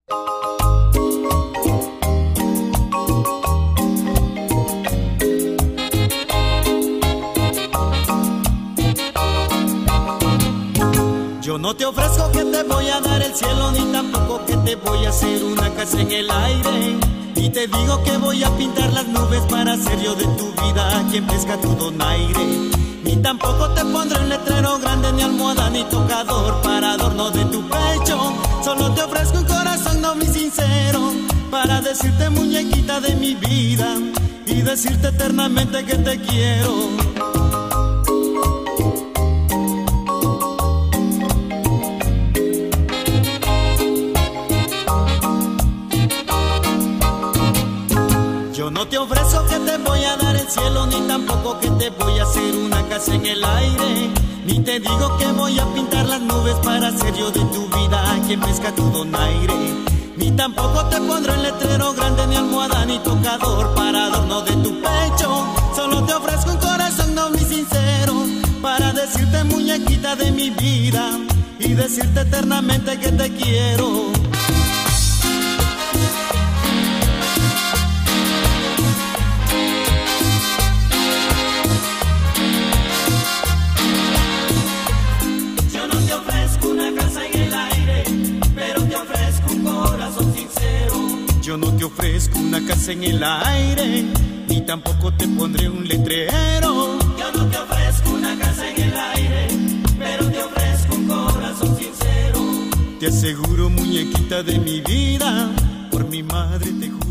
Yo no te ofrezco que te voy a dar el cielo, ni tampoco que te voy a hacer una casa en el aire. Ni te digo que voy a pintar las nubes para ser yo de tu vida quien pesca tu donaire. Ni tampoco te pondré un letrero grande, ni almohada, ni tocador para adorno de tu pecho. Solo te ofrezco un corazón noble y sincero para decirte, muñequita de mi vida, y decirte eternamente que te quiero. Yo no te ofrezco que te voy a dar el cielo, ni tampoco que te voy a hacer una casa en el aire. Ni te digo que voy a pintar las nubes para ser yo de tu vida quien pesca tu donaire. Ni tampoco te pondré un letrero grande, ni almohada, ni tocador para adorno de tu pecho. Solo te ofrezco un corazón noble y sincero para decirte, muñequita de mi vida, y decirte eternamente que te quiero. Yo no te ofrezco una casa en el aire, ni tampoco te pondré un letrero. Yo no te ofrezco una casa en el aire, pero te ofrezco un corazón sincero. Te aseguro, muñequita de mi vida, por mi madre te juro.